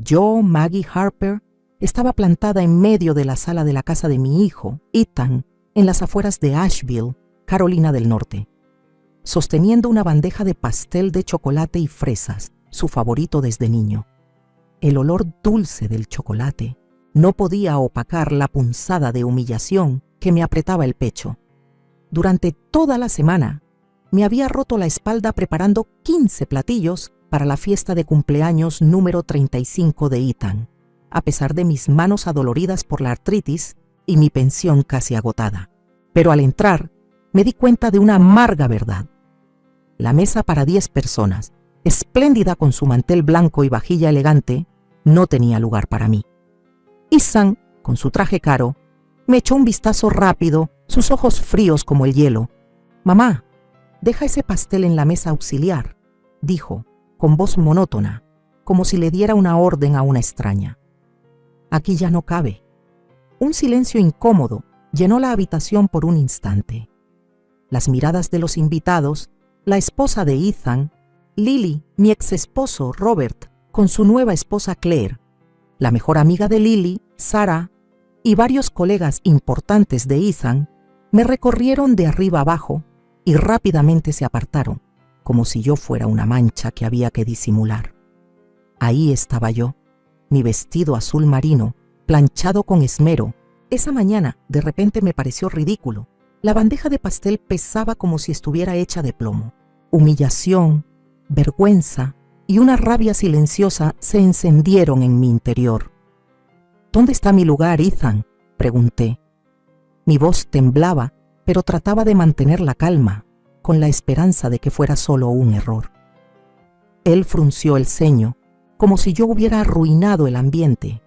Yo, Maggie Harper, estaba plantada en medio de la sala de la casa de mi hijo, Ethan, en las afueras de Asheville, Carolina del Norte, sosteniendo una bandeja de pastel de chocolate y fresas, su favorito desde niño. El olor dulce del chocolate no podía opacar la punzada de humillación que me apretaba el pecho. Durante toda la semana me había roto la espalda preparando 15 platillos para la fiesta de cumpleaños número 35 de Ethan, a pesar de mis manos adoloridas por la artritis y mi pensión casi agotada. Pero al entrar, me di cuenta de una amarga verdad. La mesa para 10 personas, espléndida con su mantel blanco y vajilla elegante, no tenía lugar para mí. Ethan, con su traje caro, me echó un vistazo rápido, sus ojos fríos como el hielo. «Mamá, deja ese pastel en la mesa auxiliar», dijo, con voz monótona, como si le diera una orden a una extraña. Aquí ya no cabe. Un silencio incómodo llenó la habitación por un instante. Las miradas de los invitados, la esposa de Ethan, Lily, mi exesposo Robert, con su nueva esposa Claire, la mejor amiga de Lily, Sarah, y varios colegas importantes de Ethan, me recorrieron de arriba abajo y rápidamente se apartaron, como si yo fuera una mancha que había que disimular. Ahí estaba yo, mi vestido azul marino, planchado con esmero. Esa mañana de repente me pareció ridículo. La bandeja de pastel pesaba como si estuviera hecha de plomo. Humillación, vergüenza y una rabia silenciosa se encendieron en mi interior. «¿Dónde está mi lugar, Ethan?», pregunté. Mi voz temblaba, pero trataba de mantener la calma, con la esperanza de que fuera solo un error. Él frunció el ceño, como si yo hubiera arruinado el ambiente.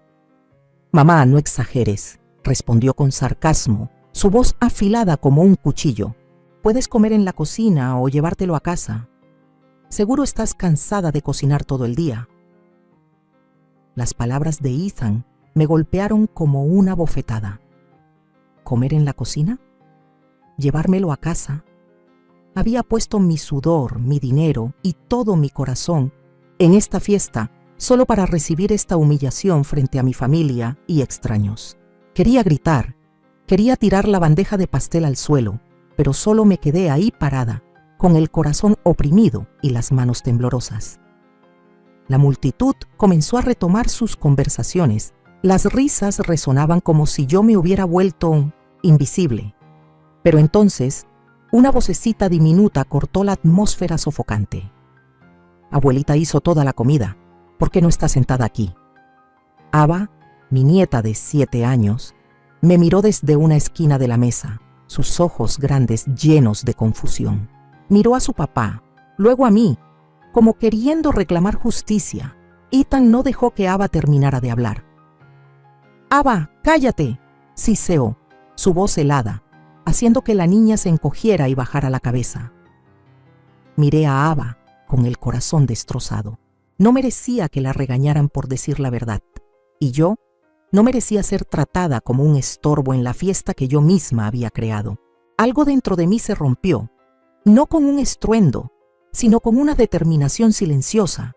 «Mamá, no exageres», respondió con sarcasmo, su voz afilada como un cuchillo. «Puedes comer en la cocina o llevártelo a casa. Seguro estás cansada de cocinar todo el día». Las palabras de Ethan me golpearon como una bofetada. ¿Comer en la cocina? ¿Llevármelo a casa? Había puesto mi sudor, mi dinero y todo mi corazón en esta fiesta solo para recibir esta humillación frente a mi familia y extraños. Quería gritar, quería tirar la bandeja de pastel al suelo, pero solo me quedé ahí parada, con el corazón oprimido y las manos temblorosas. La multitud comenzó a retomar sus conversaciones. Las risas resonaban como si yo me hubiera vuelto invisible. Pero entonces, una vocecita diminuta cortó la atmósfera sofocante. «Abuelita hizo toda la comida. ¿Por qué no está sentada aquí?» Ava, mi nieta de 7 años, me miró desde una esquina de la mesa, sus ojos grandes llenos de confusión. Miró a su papá, luego a mí, como queriendo reclamar justicia. Ethan no dejó que Ava terminara de hablar. «Ava, cállate», siseó, su voz helada, haciendo que la niña se encogiera y bajara la cabeza. Miré a Ava con el corazón destrozado. No merecía que la regañaran por decir la verdad, y yo no merecía ser tratada como un estorbo en la fiesta que yo misma había creado. Algo dentro de mí se rompió, no con un estruendo, sino con una determinación silenciosa,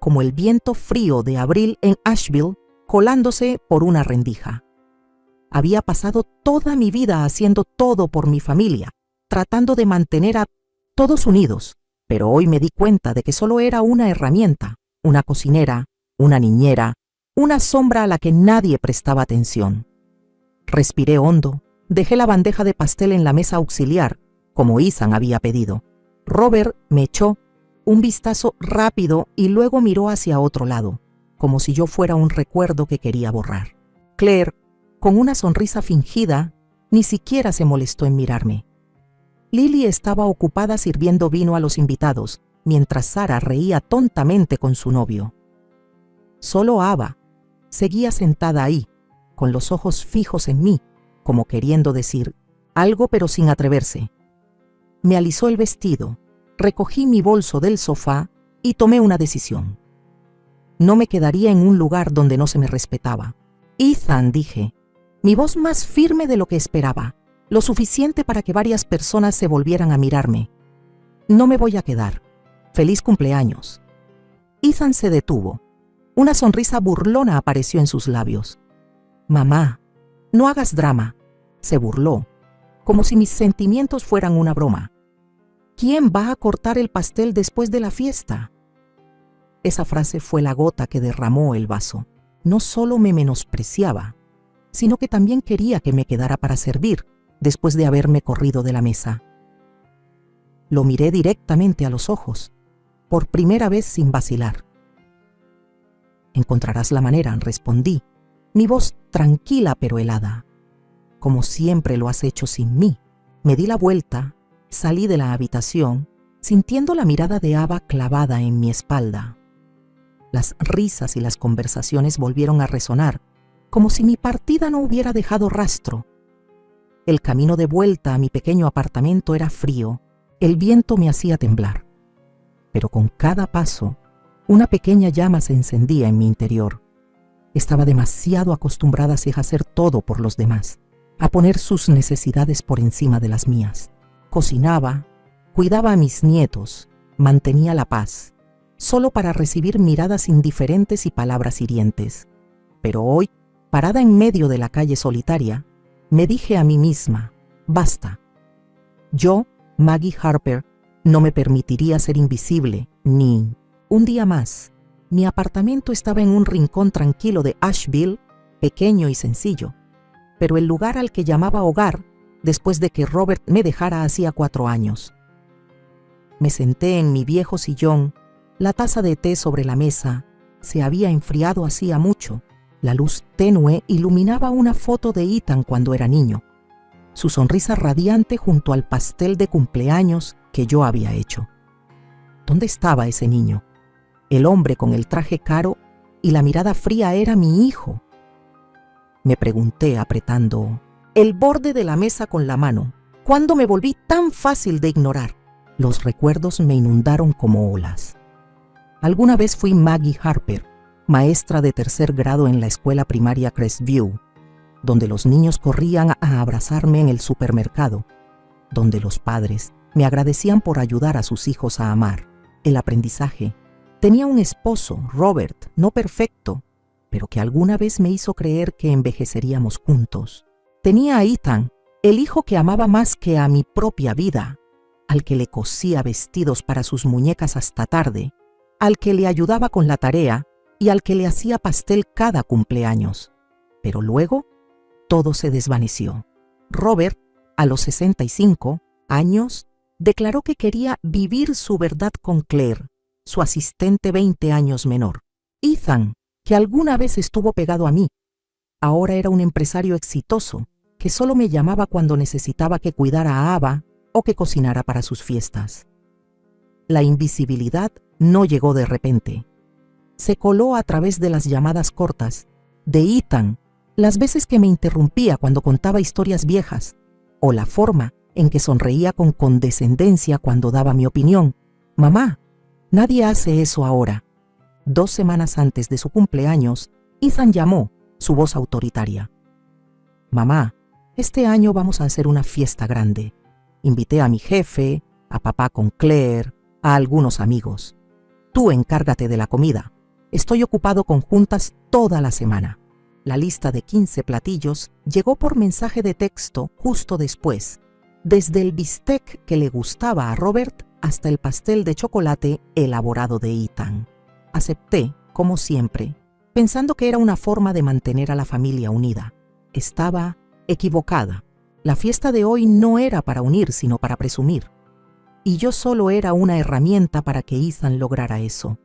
como el viento frío de abril en Asheville colándose por una rendija. Había pasado toda mi vida haciendo todo por mi familia, tratando de mantener a todos unidos, pero hoy me di cuenta de que solo era una herramienta, una cocinera, una niñera, una sombra a la que nadie prestaba atención. Respiré hondo, dejé la bandeja de pastel en la mesa auxiliar, como Ethan había pedido. Robert me echó un vistazo rápido y luego miró hacia otro lado, como si yo fuera un recuerdo que quería borrar. Claire, con una sonrisa fingida, ni siquiera se molestó en mirarme. Lily estaba ocupada sirviendo vino a los invitados, mientras Sarah reía tontamente con su novio. Solo Ava seguía sentada ahí, con los ojos fijos en mí, como queriendo decir algo pero sin atreverse. Me alisó el vestido, recogí mi bolso del sofá y tomé una decisión. No me quedaría en un lugar donde no se me respetaba. «Ethan», dije, mi voz más firme de lo que esperaba, lo suficiente para que varias personas se volvieran a mirarme. «No me voy a quedar. Feliz cumpleaños». Ethan se detuvo. Una sonrisa burlona apareció en sus labios. «Mamá, no hagas drama», se burló, como si mis sentimientos fueran una broma. «¿Quién va a cortar el pastel después de la fiesta?». Esa frase fue la gota que derramó el vaso. No solo me menospreciaba, sino que también quería que me quedara para servir después de haberme corrido de la mesa. Lo miré directamente a los ojos, por primera vez sin vacilar. «Encontrarás la manera», respondí, mi voz tranquila pero helada. «Como siempre lo has hecho sin mí». Me di la vuelta, salí de la habitación, sintiendo la mirada de Ava clavada en mi espalda. Las risas y las conversaciones volvieron a resonar, como si mi partida no hubiera dejado rastro. El camino de vuelta a mi pequeño apartamento era frío, el viento me hacía temblar. Pero con cada paso, una pequeña llama se encendía en mi interior. Estaba demasiado acostumbrada a hacer todo por los demás, a poner sus necesidades por encima de las mías. Cocinaba, cuidaba a mis nietos, mantenía la paz, solo para recibir miradas indiferentes y palabras hirientes. Pero hoy, parada en medio de la calle solitaria, me dije a mí misma, basta. Yo, Maggie Harper, no me permitiría ser invisible, ni un día más. Mi apartamento estaba en un rincón tranquilo de Asheville, pequeño y sencillo, pero el lugar al que llamaba hogar después de que Robert me dejara hacía 4 años. Me senté en mi viejo sillón, la taza de té sobre la mesa se había enfriado hacía mucho. La luz tenue iluminaba una foto de Ethan cuando era niño, su sonrisa radiante junto al pastel de cumpleaños que yo había hecho. ¿Dónde estaba ese niño? El hombre con el traje caro y la mirada fría era mi hijo. Me pregunté apretando el borde de la mesa con la mano. ¿Cuándo me volví tan fácil de ignorar? Los recuerdos me inundaron como olas. Alguna vez fui Maggie Harper, maestra de 3er grado en la escuela primaria Crestview, donde los niños corrían a abrazarme en el supermercado, donde los padres me agradecían por ayudar a sus hijos a amar el aprendizaje. Tenía un esposo, Robert, no perfecto, pero que alguna vez me hizo creer que envejeceríamos juntos. Tenía a Ethan, el hijo que amaba más que a mi propia vida, al que le cosía vestidos para sus muñecas hasta tarde, al que le ayudaba con la tarea y al que le hacía pastel cada cumpleaños. Pero luego, todo se desvaneció. Robert, a los 65 años, declaró que quería vivir su verdad con Claire, su asistente 20 años menor. Ethan, que alguna vez estuvo pegado a mí, ahora era un empresario exitoso que solo me llamaba cuando necesitaba que cuidara a Ava o que cocinara para sus fiestas. La invisibilidad no llegó de repente. Se coló a través de las llamadas cortas, de Ethan, las veces que me interrumpía cuando contaba historias viejas, o la forma en que sonreía con condescendencia cuando daba mi opinión. «Mamá, nadie hace eso ahora». 2 semanas antes de su cumpleaños, Ethan llamó, su voz autoritaria. «Mamá, este año vamos a hacer una fiesta grande. Invité a mi jefe, a papá con Claire, a algunos amigos. Tú encárgate de la comida. Estoy ocupado con juntas toda la semana». La lista de 15 platillos llegó por mensaje de texto justo después, desde el bistec que le gustaba a Robert hasta el pastel de chocolate elaborado de Ethan. Acepté, como siempre, pensando que era una forma de mantener a la familia unida. Estaba equivocada. La fiesta de hoy no era para unir, sino para presumir. Y yo solo era una herramienta para que Ethan lograra eso.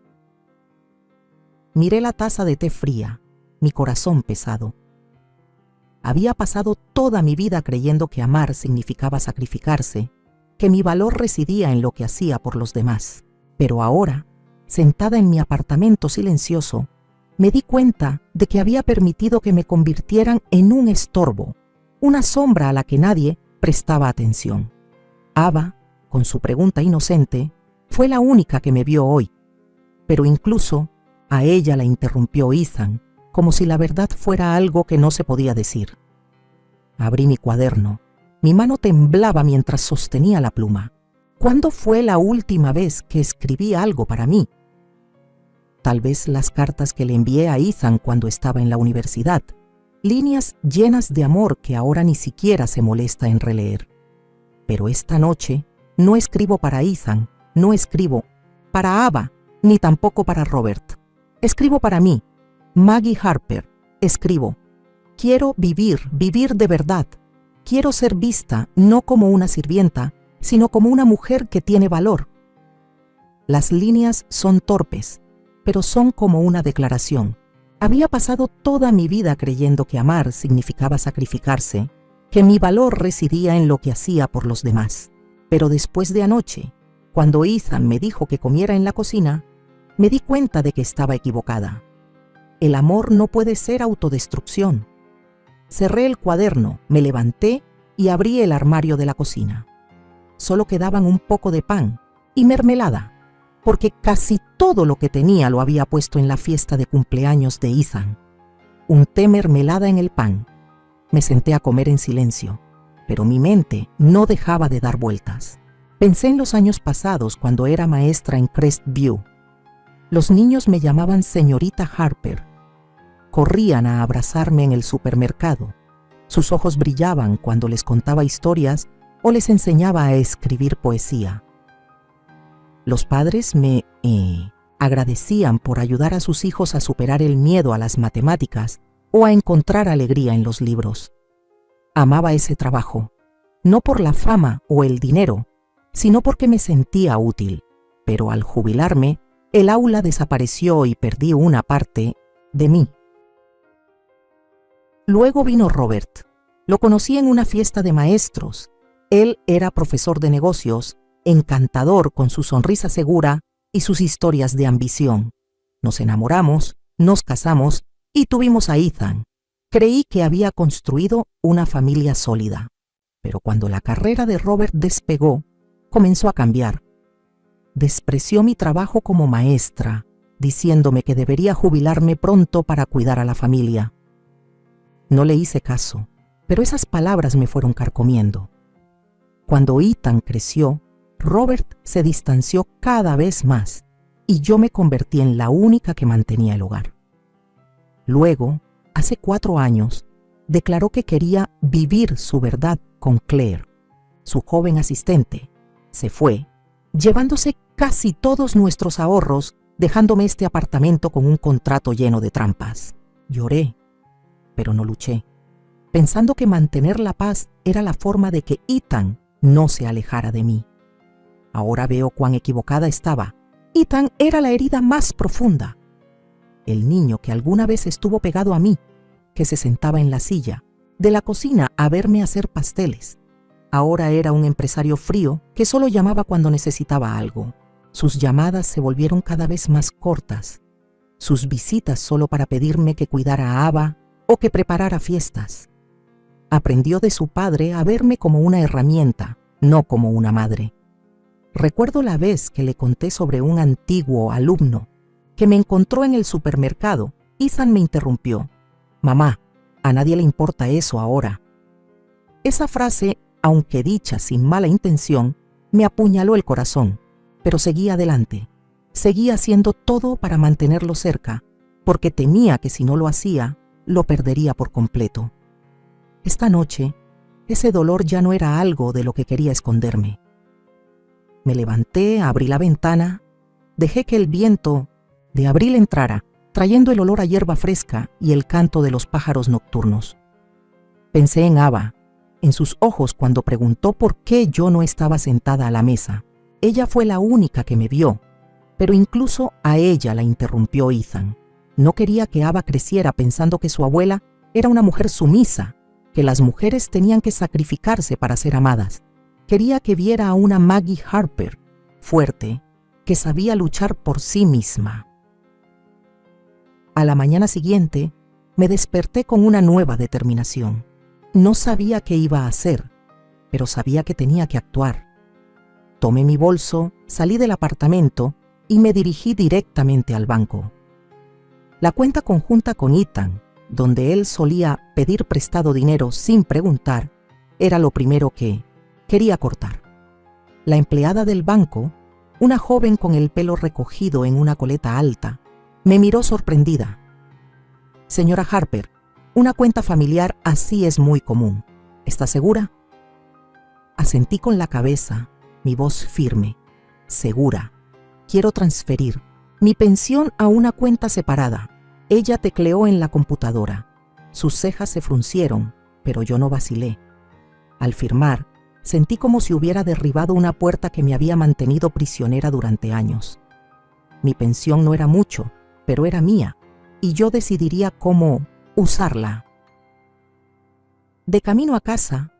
Miré la taza de té fría, mi corazón pesado. Había pasado toda mi vida creyendo que amar significaba sacrificarse, que mi valor residía en lo que hacía por los demás. Pero ahora, sentada en mi apartamento silencioso, me di cuenta de que había permitido que me convirtieran en un estorbo, una sombra a la que nadie prestaba atención. Ava, con su pregunta inocente, fue la única que me vio hoy, pero incluso a ella la interrumpió Ethan, como si la verdad fuera algo que no se podía decir. Abrí mi cuaderno. Mi mano temblaba mientras sostenía la pluma. ¿Cuándo fue la última vez que escribí algo para mí? Tal vez las cartas que le envié a Ethan cuando estaba en la universidad, líneas llenas de amor que ahora ni siquiera se molesta en releer. Pero esta noche no escribo para Ethan, no escribo para Ava, ni tampoco para Robert. Escribo para mí, Maggie Harper. Escribo: quiero vivir de verdad. Quiero ser vista no como una sirvienta, sino como una mujer que tiene valor. Las líneas son torpes, pero son como una declaración. Había pasado toda mi vida creyendo que amar significaba sacrificarse, que mi valor residía en lo que hacía por los demás. Pero después de anoche, cuando Ethan me dijo que comiera en la cocina, me di cuenta de que estaba equivocada. El amor no puede ser autodestrucción. Cerré el cuaderno, me levanté y abrí el armario de la cocina. Solo quedaban un poco de pan y mermelada, porque casi todo lo que tenía lo había puesto en la fiesta de cumpleaños de Ethan. Unté mermelada en el pan. Me senté a comer en silencio, pero mi mente no dejaba de dar vueltas. Pensé en los años pasados cuando era maestra en Crestview. Los niños me llamaban señorita Harper. Corrían a abrazarme en el supermercado. Sus ojos brillaban cuando les contaba historias o les enseñaba a escribir poesía. Los padres me agradecían por ayudar a sus hijos a superar el miedo a las matemáticas o a encontrar alegría en los libros. Amaba ese trabajo, no por la fama o el dinero, sino porque me sentía útil. Pero al jubilarme, el aula desapareció y perdí una parte de mí. Luego vino Robert. Lo conocí en una fiesta de maestros. Él era profesor de negocios, encantador con su sonrisa segura y sus historias de ambición. Nos enamoramos, nos casamos y tuvimos a Ethan. Creí que había construido una familia sólida. Pero cuando la carrera de Robert despegó, comenzó a cambiar. Despreció mi trabajo como maestra, diciéndome que debería jubilarme pronto para cuidar a la familia. No le hice caso, pero esas palabras me fueron carcomiendo. Cuando Ethan creció, Robert se distanció cada vez más y yo me convertí en la única que mantenía el hogar. Luego, hace 4 años, declaró que quería vivir su verdad con Claire, su joven asistente. Se fue, llevándose casi todos nuestros ahorros, dejándome este apartamento con un contrato lleno de trampas. Lloré, pero no luché, pensando que mantener la paz era la forma de que Ethan no se alejara de mí. Ahora veo cuán equivocada estaba. Ethan era la herida más profunda. El niño que alguna vez estuvo pegado a mí, que se sentaba en la silla de la cocina a verme hacer pasteles. Ahora era un empresario frío que solo llamaba cuando necesitaba algo. Sus llamadas se volvieron cada vez más cortas. Sus visitas solo para pedirme que cuidara a Ava o que preparara fiestas. Aprendió de su padre a verme como una herramienta, no como una madre. Recuerdo la vez que le conté sobre un antiguo alumno que me encontró en el supermercado. Ethan me interrumpió. «Mamá, a nadie le importa eso ahora». Esa frase, aunque dicha sin mala intención, me apuñaló el corazón, pero seguí adelante. Seguí haciendo todo para mantenerlo cerca, porque temía que si no lo hacía, lo perdería por completo. Esta noche, ese dolor ya no era algo de lo que quería esconderme. Me levanté, abrí la ventana, dejé que el viento de abril entrara, trayendo el olor a hierba fresca y el canto de los pájaros nocturnos. Pensé en Ava, en sus ojos cuando preguntó por qué yo no estaba sentada a la mesa. Ella fue la única que me vio, pero incluso a ella la interrumpió Ethan. No quería que Ava creciera pensando que su abuela era una mujer sumisa, que las mujeres tenían que sacrificarse para ser amadas. Quería que viera a una Maggie Harper, fuerte, que sabía luchar por sí misma. A la mañana siguiente, me desperté con una nueva determinación. No sabía qué iba a hacer, pero sabía que tenía que actuar. Tomé mi bolso, salí del apartamento y me dirigí directamente al banco. La cuenta conjunta con Ethan, donde él solía pedir prestado dinero sin preguntar, era lo primero que quería cortar. La empleada del banco, una joven con el pelo recogido en una coleta alta, Me miró sorprendida. Señora Harper, una cuenta familiar así es muy común. ¿Está segura? Asentí con la cabeza, mi voz firme. Segura. Quiero transferir mi pensión a una cuenta separada. Ella tecleó en la computadora. Sus cejas se fruncieron, pero yo no vacilé. Al firmar, sentí como si hubiera derribado una puerta que me había mantenido prisionera durante años. Mi pensión no era mucho, pero era mía, y yo decidiría cómo usarla. De camino a casa,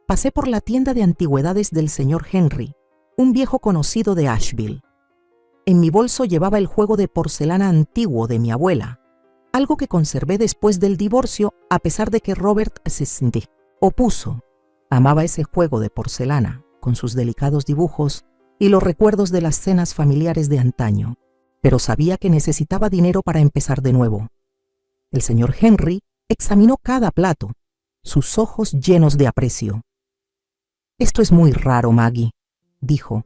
pasé por la tienda de antigüedades del señor Henry, un viejo conocido de Asheville. En mi bolso llevaba el juego de porcelana antiguo de mi abuela, algo que conservé después del divorcio a pesar de que Robert se opuso. Amaba ese juego de porcelana, con sus delicados dibujos y los recuerdos de las cenas familiares de antaño, pero sabía que necesitaba dinero para empezar de nuevo. El señor Henry examinó cada plato, sus ojos llenos de aprecio. «Esto es muy raro, Maggie», dijo.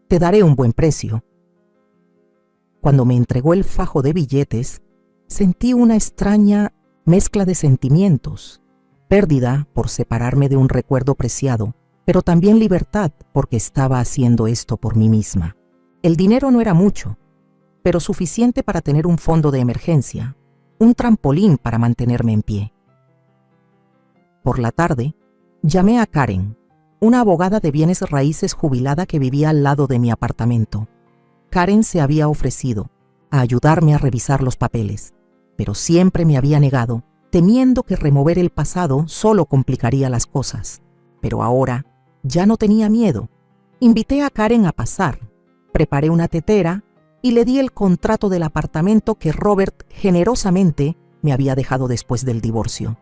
«Te daré un buen precio». Cuando me entregó el fajo de billetes, sentí una extraña mezcla de sentimientos. Pérdida por separarme de un recuerdo preciado, pero también libertad porque estaba haciendo esto por mí misma. El dinero no era mucho, pero suficiente para tener un fondo de emergencia, un trampolín para mantenerme en pie. Por la tarde, llamé a Karen, una abogada de bienes raíces jubilada que vivía al lado de mi apartamento. Karen se había ofrecido a ayudarme a revisar los papeles, pero siempre me había negado, temiendo que remover el pasado solo complicaría las cosas. Pero ahora ya no tenía miedo. Invité a Karen a pasar, preparé una tetera y le di el contrato del apartamento que Robert generosamente me había dejado después del divorcio.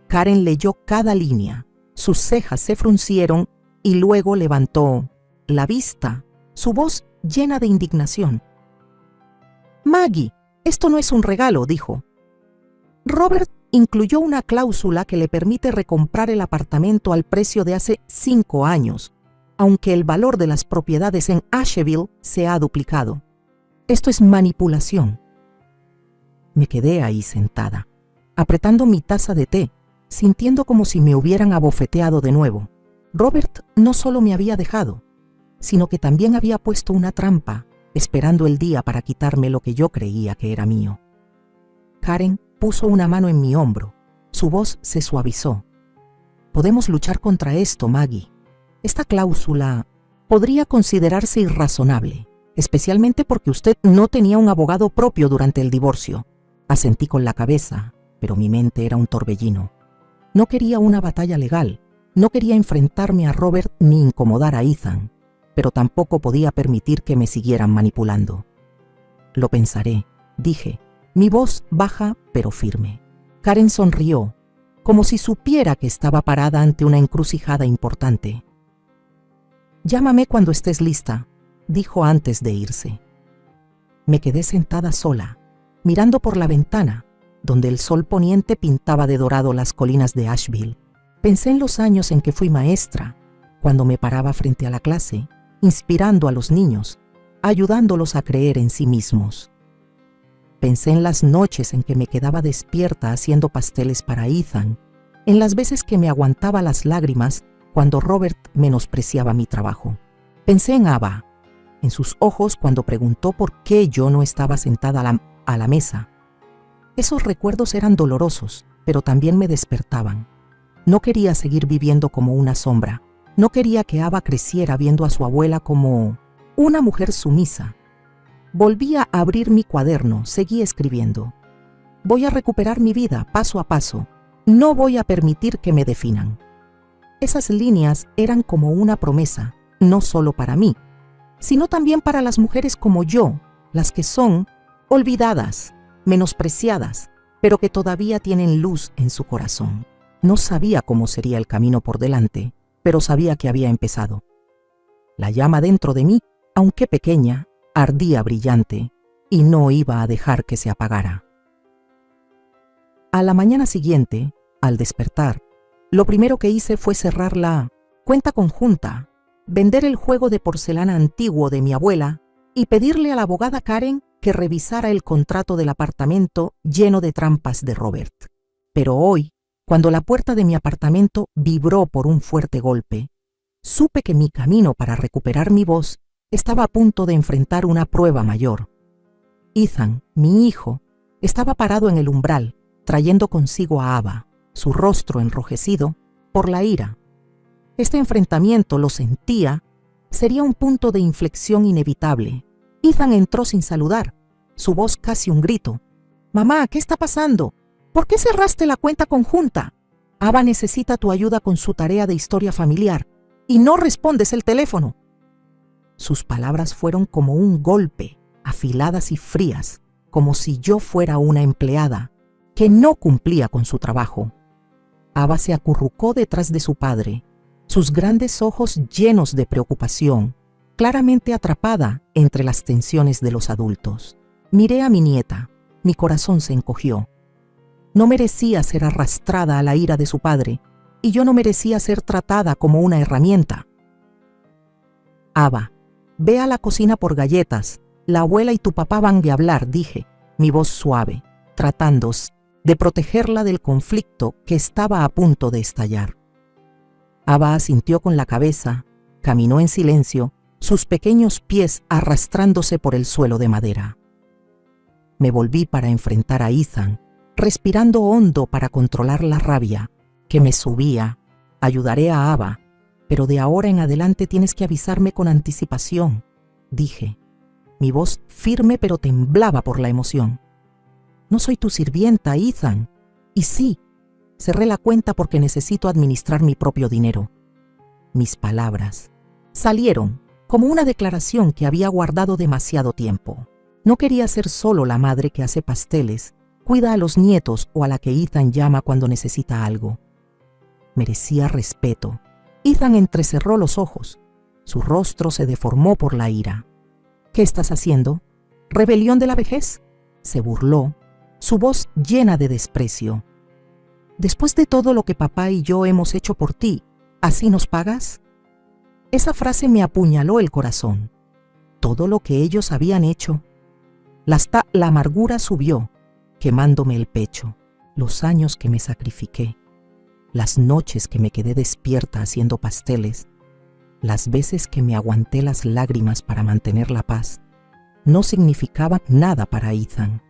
Karen leyó cada línea, sus cejas se fruncieron y luego levantó la vista, su voz llena de indignación. «Maggie, esto no es un regalo», dijo. «Robert incluyó una cláusula que le permite recomprar el apartamento al precio de hace 5 años, aunque el valor de las propiedades en Asheville se ha duplicado. Esto es manipulación». Me quedé ahí sentada, apretando mi taza de té, sintiendo como si me hubieran abofeteado de nuevo. Robert no solo me había dejado, sino que también había puesto una trampa, esperando el día para quitarme lo que yo creía que era mío. Karen puso una mano en mi hombro. Su voz se suavizó. «Podemos luchar contra esto, Maggie. Esta cláusula podría considerarse irrazonable, especialmente porque usted no tenía un abogado propio durante el divorcio». Asentí con la cabeza, pero mi mente era un torbellino. No quería una batalla legal, no quería enfrentarme a Robert ni incomodar a Ethan, pero tampoco podía permitir que me siguieran manipulando. «Lo pensaré», dije, mi voz baja pero firme. Karen sonrió, como si supiera que estaba parada ante una encrucijada importante. «Llámame cuando estés lista», dijo antes de irse. Me quedé sentada sola, mirando por la ventana, donde el sol poniente pintaba de dorado las colinas de Asheville. Pensé en los años en que fui maestra, cuando me paraba frente a la clase, inspirando a los niños, ayudándolos a creer en sí mismos. Pensé en las noches en que me quedaba despierta haciendo pasteles para Ethan, en las veces que me aguantaba las lágrimas cuando Robert menospreciaba mi trabajo. Pensé en Ava, en sus ojos cuando preguntó por qué yo no estaba sentada a la mesa. Esos recuerdos eran dolorosos, pero también me despertaban. No quería seguir viviendo como una sombra. No quería que Ava creciera viendo a su abuela como una mujer sumisa. Volví a abrir mi cuaderno, seguí escribiendo. Voy a recuperar mi vida paso a paso. No voy a permitir que me definan. Esas líneas eran como una promesa, no solo para mí, sino también para las mujeres como yo, las que son olvidadas, menospreciadas, pero que todavía tienen luz en su corazón. No sabía cómo sería el camino por delante, pero sabía que había empezado. La llama dentro de mí, aunque pequeña, ardía brillante y no iba a dejar que se apagara. A la mañana siguiente, al despertar, lo primero que hice fue cerrar la cuenta conjunta, vender el juego de porcelana antiguo de mi abuela y pedirle a la abogada Karen que revisara el contrato del apartamento lleno de trampas de Robert. Pero hoy, cuando la puerta de mi apartamento vibró por un fuerte golpe, supe que mi camino para recuperar mi voz estaba a punto de enfrentar una prueba mayor. Ethan, mi hijo, estaba parado en el umbral, trayendo consigo a Ava, su rostro enrojecido por la ira. Este enfrentamiento, lo sentía, sería un punto de inflexión inevitable. Ethan entró sin saludar, su voz casi un grito. «Mamá, ¿qué está pasando? ¿Por qué cerraste la cuenta conjunta? Ava necesita tu ayuda con su tarea de historia familiar y no respondes el teléfono». Sus palabras fueron como un golpe, afiladas y frías, como si yo fuera una empleada que no cumplía con su trabajo. Ava se acurrucó detrás de su padre, sus grandes ojos llenos de preocupación, claramente atrapada entre las tensiones de los adultos. Miré a mi nieta, mi corazón se encogió. No merecía ser arrastrada a la ira de su padre, y yo no merecía ser tratada como una herramienta. «Ava, ve a la cocina por galletas. La abuela y tu papá van de hablar», dije, mi voz suave, tratando de protegerla del conflicto que estaba a punto de estallar. Ava asintió con la cabeza, caminó en silencio, sus pequeños pies arrastrándose por el suelo de madera. Me volví para enfrentar a Ethan, respirando hondo para controlar la rabia que me subía. «Ayudaré a Ava, pero de ahora en adelante tienes que avisarme con anticipación», dije. Mi voz firme pero temblaba por la emoción. «No soy tu sirvienta, Ethan. Y sí, cerré la cuenta porque necesito administrar mi propio dinero». Mis palabras salieron como una declaración que había guardado demasiado tiempo. No quería ser solo la madre que hace pasteles, cuida a los nietos o a la que Ethan llama cuando necesita algo. Merecía respeto. Ethan entrecerró los ojos. Su rostro se deformó por la ira. «¿Qué estás haciendo? ¿Rebelión de la vejez?», se burló, su voz llena de desprecio. «Después de todo lo que papá y yo hemos hecho por ti, ¿así nos pagas?». Esa frase me apuñaló el corazón. Todo lo que ellos habían hecho. La amargura subió, quemándome el pecho. Los años que me sacrifiqué, las noches que me quedé despierta haciendo pasteles, las veces que me aguanté las lágrimas para mantener la paz, no significaban nada para Ethan.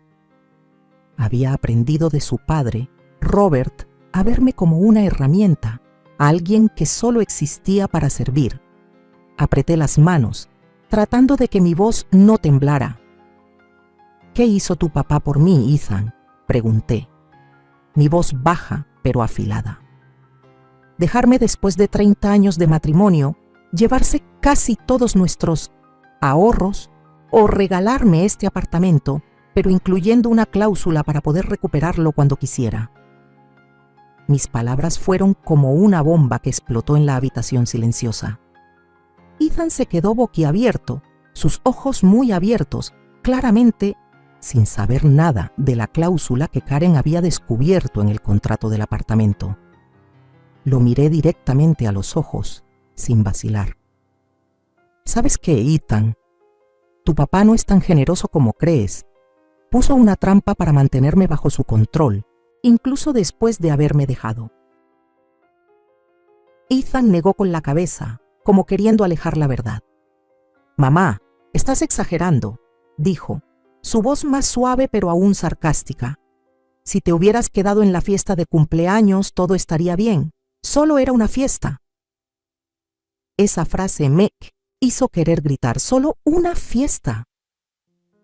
Había aprendido de su padre, Robert, a verme como una herramienta, a alguien que solo existía para servir. Apreté las manos, tratando de que mi voz no temblara. «¿Qué hizo tu papá por mí, Ethan?», pregunté, mi voz baja pero afilada. «Dejarme después de 30 años de matrimonio, llevarse casi todos nuestros ahorros o regalarme este apartamento, pero incluyendo una cláusula para poder recuperarlo cuando quisiera». Mis palabras fueron como una bomba que explotó en la habitación silenciosa. Ethan se quedó boquiabierto, sus ojos muy abiertos, claramente sin saber nada de la cláusula que Karen había descubierto en el contrato del apartamento. Lo miré directamente a los ojos, sin vacilar. «¿Sabes qué, Ethan? Tu papá no es tan generoso como crees. Puso una trampa para mantenerme bajo su control, incluso después de haberme dejado». Ethan negó con la cabeza, como queriendo alejar la verdad. «Mamá, estás exagerando», dijo, su voz más suave pero aún sarcástica. «Si te hubieras quedado en la fiesta de cumpleaños, todo estaría bien. Solo era una fiesta». Esa frase me hizo querer gritar. «¿Solo una fiesta?».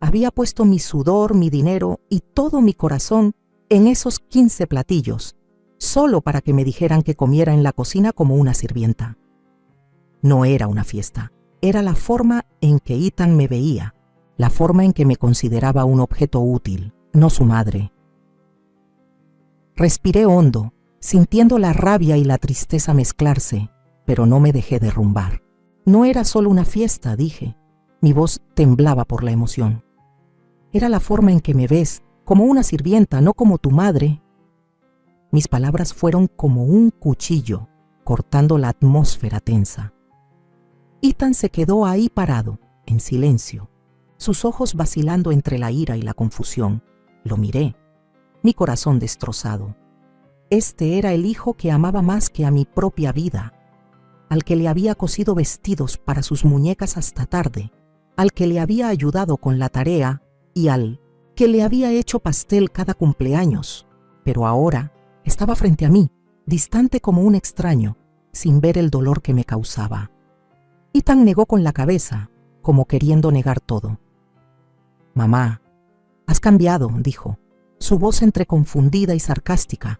Había puesto mi sudor, mi dinero y todo mi corazón en esos 15 platillos, solo para que me dijeran que comiera en la cocina como una sirvienta. No era una fiesta, era la forma en que Ethan me veía, la forma en que me consideraba un objeto útil, no su madre. Respiré hondo, sintiendo la rabia y la tristeza mezclarse, pero no me dejé derrumbar. «No era solo una fiesta», dije. Mi voz temblaba por la emoción. «Era la forma en que me ves, como una sirvienta, no como tu madre». Mis palabras fueron como un cuchillo, cortando la atmósfera tensa. Ethan se quedó ahí parado, en silencio, sus ojos vacilando entre la ira y la confusión. Lo miré, mi corazón destrozado. Este era el hijo que amaba más que a mi propia vida, al que le había cosido vestidos para sus muñecas hasta tarde, al que le había ayudado con la tarea y al que le había hecho pastel cada cumpleaños. Pero ahora estaba frente a mí, distante como un extraño, sin ver el dolor que me causaba. Ethan negó con la cabeza, como queriendo negar todo. «Mamá, has cambiado», dijo, su voz entre confundida y sarcástica.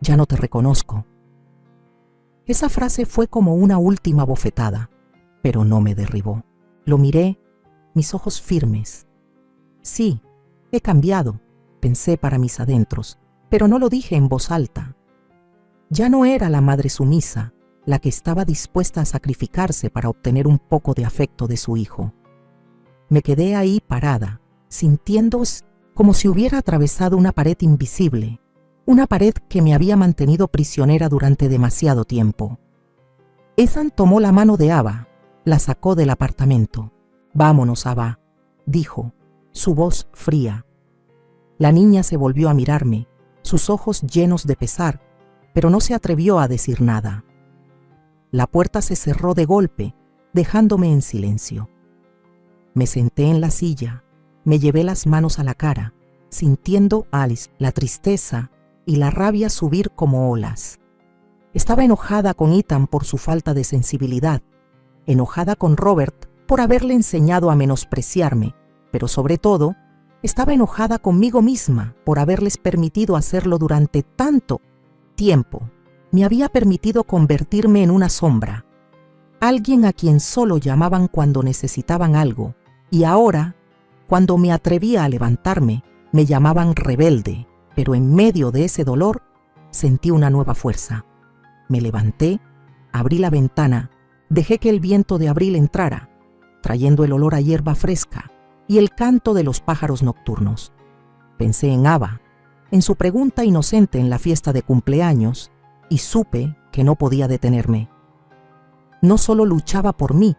«Ya no te reconozco». Esa frase fue como una última bofetada, pero no me derribó. Lo miré, mis ojos firmes. «Sí, he cambiado», pensé para mis adentros, pero no lo dije en voz alta. Ya no era la madre sumisa, la que estaba dispuesta a sacrificarse para obtener un poco de afecto de su hijo. Me quedé ahí parada, sintiendo como si hubiera atravesado una pared invisible, una pared que me había mantenido prisionera durante demasiado tiempo. Ethan tomó la mano de Ava, la sacó del apartamento. «Vámonos, Ava», dijo, su voz fría. La niña se volvió a mirarme, sus ojos llenos de pesar, pero no se atrevió a decir nada. La puerta se cerró de golpe, dejándome en silencio. Me senté en la silla, me llevé las manos a la cara, sintiendo la tristeza y la rabia subir como olas. Estaba enojada con Ethan por su falta de sensibilidad, enojada con Robert por haberle enseñado a menospreciarme, pero sobre todo, estaba enojada conmigo misma por haberles permitido hacerlo durante tanto tiempo. Me había permitido convertirme en una sombra, alguien a quien solo llamaban cuando necesitaban algo, y ahora, cuando me atrevía a levantarme, me llamaban rebelde, pero en medio de ese dolor sentí una nueva fuerza. Me levanté, abrí la ventana, dejé que el viento de abril entrara, trayendo el olor a hierba fresca y el canto de los pájaros nocturnos. Pensé en Ava, en su pregunta inocente en la fiesta de cumpleaños, y supe que no podía detenerme. No solo luchaba por mí,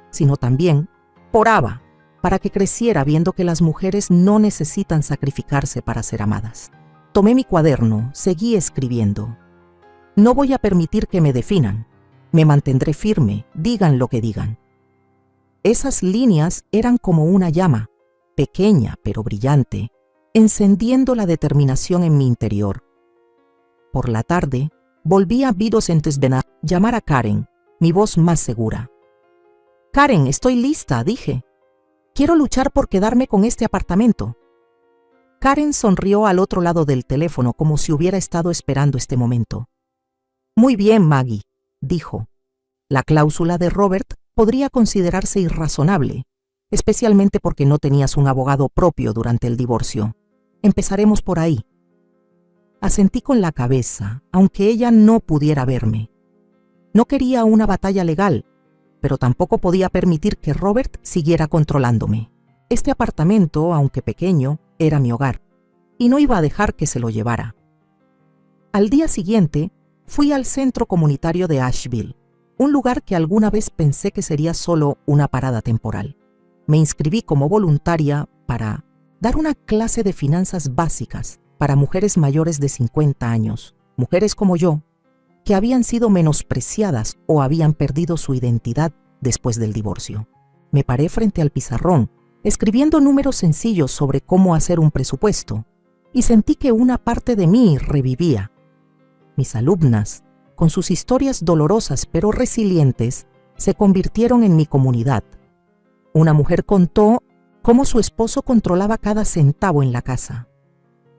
sino también por Ava, para que creciera viendo que las mujeres no necesitan sacrificarse para ser amadas. Tomé mi cuaderno, seguí escribiendo. No voy a permitir que me definan. Me mantendré firme, digan lo que digan. Esas líneas eran como una llama, pequeña pero brillante, encendiendo la determinación en mi interior. Por la tarde, volví a llamar a Karen, mi voz más segura. «Karen, estoy lista», dije. «Quiero luchar por quedarme con este apartamento». Karen sonrió al otro lado del teléfono como si hubiera estado esperando este momento. «Muy bien, Maggie», dijo. La cláusula de Robert podría considerarse irrazonable, especialmente porque no tenías un abogado propio durante el divorcio. Empezaremos por ahí. Asentí con la cabeza, aunque ella no pudiera verme. No quería una batalla legal, pero tampoco podía permitir que Robert siguiera controlándome. Este apartamento, aunque pequeño, era mi hogar, y no iba a dejar que se lo llevara. Al día siguiente, fui al centro comunitario de Asheville, un lugar que alguna vez pensé que sería solo una parada temporal. Me inscribí como voluntaria para dar una clase de finanzas básicas para mujeres mayores de 50 años, mujeres como yo, que habían sido menospreciadas o habían perdido su identidad después del divorcio. Me paré frente al pizarrón, escribiendo números sencillos sobre cómo hacer un presupuesto, y sentí que una parte de mí revivía. Mis alumnas, con sus historias dolorosas pero resilientes, se convirtieron en mi comunidad. Una mujer contó cómo su esposo controlaba cada centavo en la casa.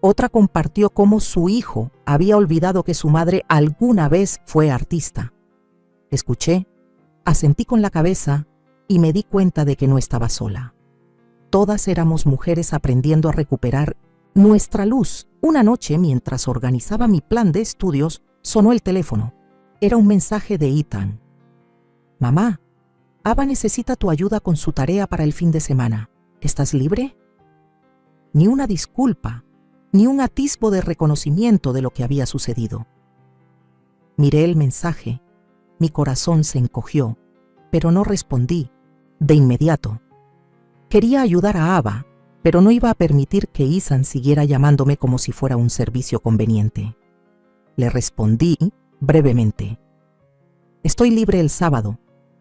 Otra compartió cómo su hijo había olvidado que su madre alguna vez fue artista. Escuché, asentí con la cabeza y me di cuenta de que no estaba sola. Todas éramos mujeres aprendiendo a recuperar nuestra luz. Una noche, mientras organizaba mi plan de estudios, sonó el teléfono. Era un mensaje de Ethan. «Mamá, Ava necesita tu ayuda con su tarea para el fin de semana. ¿Estás libre?» Ni una disculpa, ni un atisbo de reconocimiento de lo que había sucedido. Miré el mensaje. Mi corazón se encogió, pero no respondí de inmediato. Quería ayudar a Ava, pero no iba a permitir que Ethan siguiera llamándome como si fuera un servicio conveniente. Le respondí brevemente: estoy libre el sábado,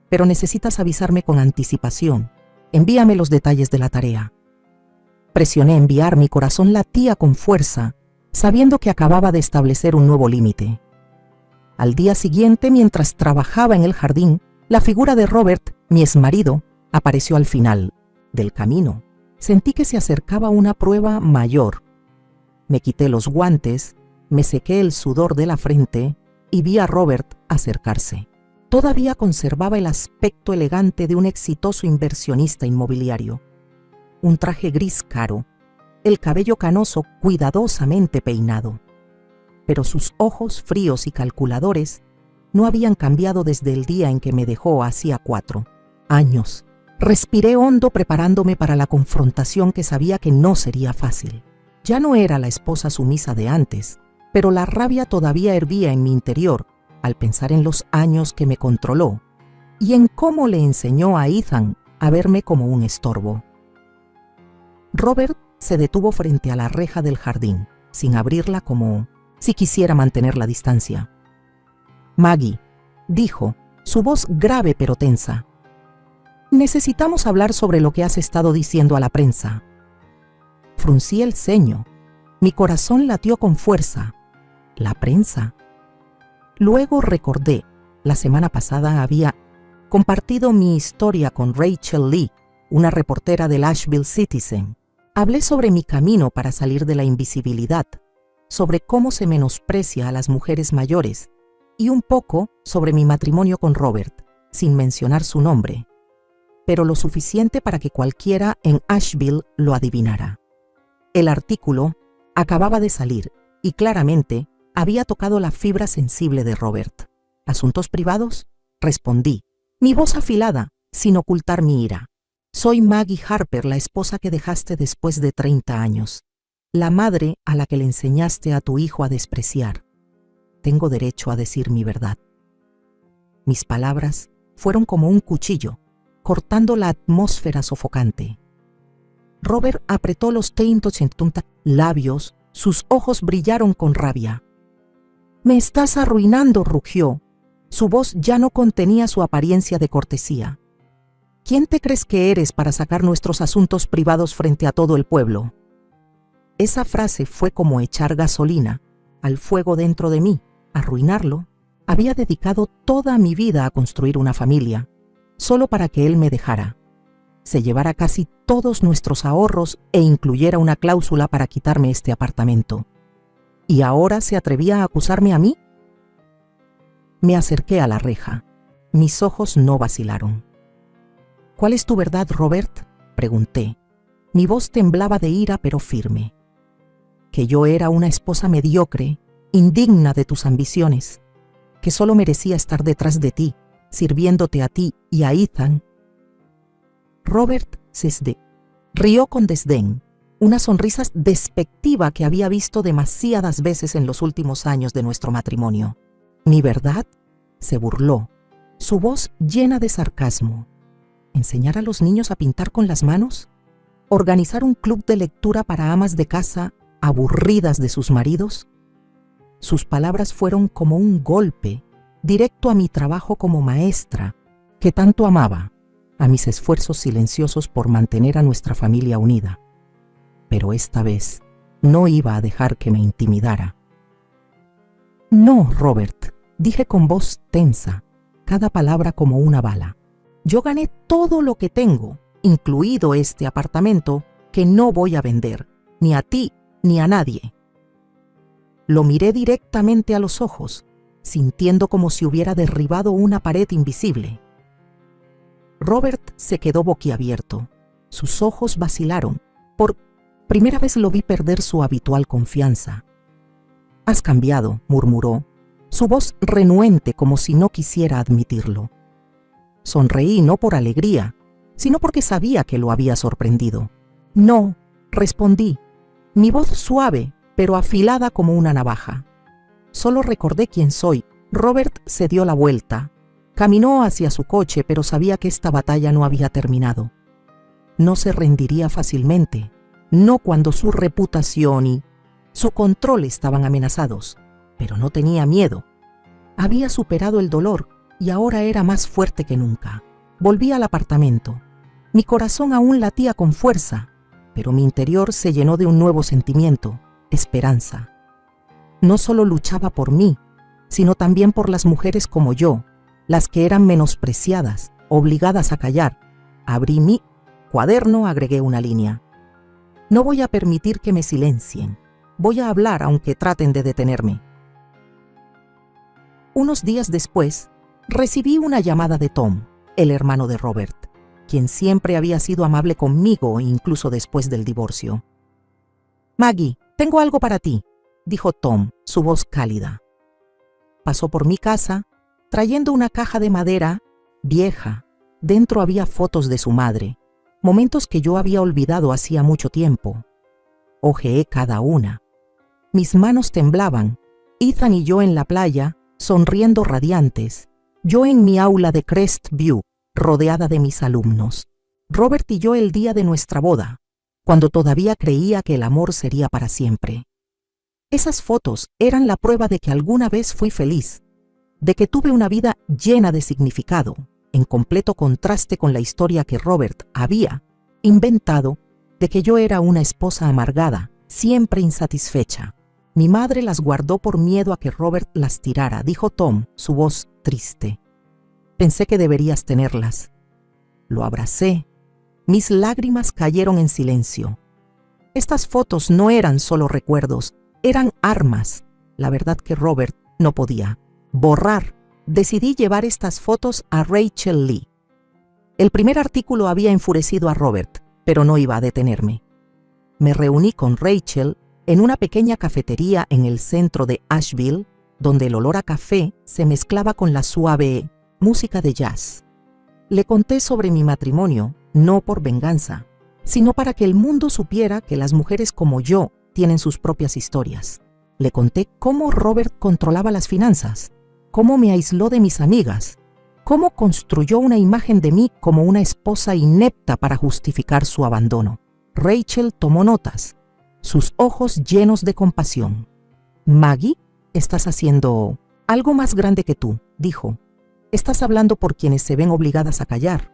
pero necesitas avisarme con anticipación. Envíame los detalles de la tarea. Presioné enviar, mi corazón latía con fuerza, sabiendo que acababa de establecer un nuevo límite. Al día siguiente, mientras trabajaba en el jardín, la figura de Robert, mi exmarido, apareció al final del camino. Sentí que se acercaba una prueba mayor. Me quité los guantes, me sequé el sudor de la frente y vi a Robert acercarse. Todavía conservaba el aspecto elegante de un exitoso inversionista inmobiliario. Un traje gris caro, el cabello canoso cuidadosamente peinado. Pero sus ojos fríos y calculadores no habían cambiado desde el día en que me dejó hacía 4 años. Respiré hondo preparándome para la confrontación que sabía que no sería fácil. Ya no era la esposa sumisa de antes, pero la rabia todavía hervía en mi interior al pensar en los años que me controló y en cómo le enseñó a Ethan a verme como un estorbo. Robert se detuvo frente a la reja del jardín, sin abrirla, como si quisiera mantener la distancia. «Maggie», dijo, su voz grave pero tensa, «necesitamos hablar sobre lo que has estado diciendo a la prensa». Fruncí el ceño. Mi corazón latió con fuerza. ¿La prensa? Luego recordé, la semana pasada había compartido mi historia con Rachel Lee, una reportera del Asheville Citizen. Hablé sobre mi camino para salir de la invisibilidad, sobre cómo se menosprecia a las mujeres mayores y un poco sobre mi matrimonio con Robert, sin mencionar su nombre, pero lo suficiente para que cualquiera en Asheville lo adivinara. El artículo acababa de salir y claramente había tocado la fibra sensible de Robert. ¿Asuntos privados?, respondí, mi voz afilada, sin ocultar mi ira. Soy Maggie Harper, la esposa que dejaste después de 30 años, la madre a la que le enseñaste a tu hijo a despreciar. Tengo derecho a decir mi verdad. Mis palabras fueron como un cuchillo, cortando la atmósfera sofocante. Robert apretó los labios, sus ojos brillaron con rabia. «Me estás arruinando», rugió. Su voz ya no contenía su apariencia de cortesía. «¿Quién te crees que eres para sacar nuestros asuntos privados frente a todo el pueblo?» Esa frase fue como echar gasolina al fuego dentro de mí. Arruinarlo. Había dedicado toda mi vida a construir una familia, solo para que él me dejara. Se llevara casi todos nuestros ahorros e incluyera una cláusula para quitarme este apartamento. ¿Y ahora se atrevía a acusarme a mí? Me acerqué a la reja. Mis ojos no vacilaron. «¿Cuál es tu verdad, Robert?», pregunté. Mi voz temblaba de ira pero firme. «Que yo era una esposa mediocre, indigna de tus ambiciones, que solo merecía estar detrás de ti, sirviéndote a ti y a Ethan». Robert rió con desdén, una sonrisa despectiva que había visto demasiadas veces en los últimos años de nuestro matrimonio. «¿Mi verdad?», se burló, su voz llena de sarcasmo. ¿Enseñar a los niños a pintar con las manos? ¿Organizar un club de lectura para amas de casa aburridas de sus maridos? Sus palabras fueron como un golpe directo a mi trabajo como maestra, que tanto amaba, a mis esfuerzos silenciosos por mantener a nuestra familia unida. Pero esta vez no iba a dejar que me intimidara. «No, Robert», dije con voz tensa, cada palabra como una bala. «Yo gané todo lo que tengo, incluido este apartamento, que no voy a vender, ni a ti ni a nadie». Lo miré directamente a los ojos, sintiendo como si hubiera derribado una pared invisible. Robert se quedó boquiabierto. Sus ojos vacilaron. Por primera vez lo vi perder su habitual confianza. «Has cambiado», murmuró, su voz renuente como si no quisiera admitirlo. Sonreí no por alegría, sino porque sabía que lo había sorprendido. «No», respondí, mi voz suave, pero afilada como una navaja. Solo recordé quién soy. Robert se dio la vuelta. Caminó hacia su coche, pero sabía que esta batalla no había terminado. no se rendiría fácilmente, no cuando su reputación y su control estaban amenazados, pero no tenía miedo. Había superado el dolor y ahora era más fuerte que nunca. Volví al apartamento. Mi corazón aún latía con fuerza, pero mi interior se llenó de un nuevo sentimiento, esperanza. No solo luchaba por mí, sino también por las mujeres como yo, las que eran menospreciadas, obligadas a callar. Abrí mi cuaderno, agregué una línea. No voy a permitir que me silencien. Voy a hablar aunque traten de detenerme. Unos días después, recibí una llamada de Tom, el hermano de Robert, quien siempre había sido amable conmigo incluso después del divorcio. «Maggie, tengo algo para ti», dijo Tom, su voz cálida. Pasó por mi casa, trayendo una caja de madera vieja. Dentro había fotos de su madre, momentos que yo había olvidado hacía mucho tiempo. Hojeé cada una. Mis manos temblaban, Ethan y yo en la playa, sonriendo radiantes, yo en mi aula de Crestview, rodeada de mis alumnos. Robert y yo el día de nuestra boda, cuando todavía creía que el amor sería para siempre. Esas fotos eran la prueba de que alguna vez fui feliz, de que tuve una vida llena de significado, en completo contraste con la historia que Robert había inventado de que yo era una esposa amargada, siempre insatisfecha. Mi madre las guardó por miedo a que Robert las tirara, dijo Tom, su voz triste. Pensé que deberías tenerlas. Lo abracé. Mis lágrimas cayeron en silencio. Estas fotos no eran solo recuerdos, eran armas. La verdad que Robert no podía borrar. Decidí llevar estas fotos a Rachel Lee. El primer artículo había enfurecido a Robert, pero no iba a detenerme. Me reuní con Rachel en una pequeña cafetería en el centro de Asheville, donde el olor a café se mezclaba con la suave música de jazz. Le conté sobre mi matrimonio, no por venganza, sino para que el mundo supiera que las mujeres como yo tienen sus propias historias. Le conté cómo Robert controlaba las finanzas, cómo me aisló de mis amigas, cómo construyó una imagen de mí como una esposa inepta para justificar su abandono. Rachel tomó notas, sus ojos llenos de compasión. «Maggie, estás haciendo algo más grande que tú», dijo. «Estás hablando por quienes se ven obligadas a callar».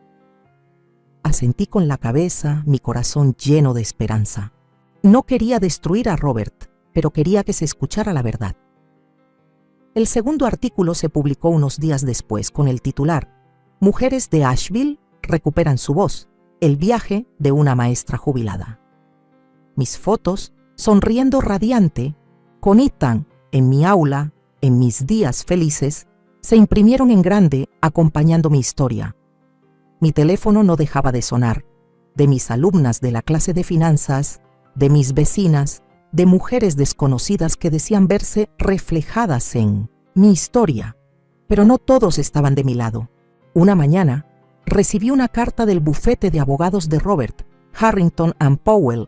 Asentí con la cabeza, mi corazón lleno de esperanza. No quería destruir a Robert, pero quería que se escuchara la verdad. El segundo artículo se publicó unos días después con el titular «Mujeres de Asheville recuperan su voz, el viaje de una maestra jubilada». Mis fotos, sonriendo radiante, con Ethan en mi aula, en mis días felices, se imprimieron en grande acompañando mi historia. Mi teléfono no dejaba de sonar, de mis alumnas de la clase de finanzas, de mis vecinas, de mujeres desconocidas que decían verse reflejadas en mi historia, pero no todos estaban de mi lado. Una mañana, recibí una carta del bufete de abogados de Robert, Harrington and Powell,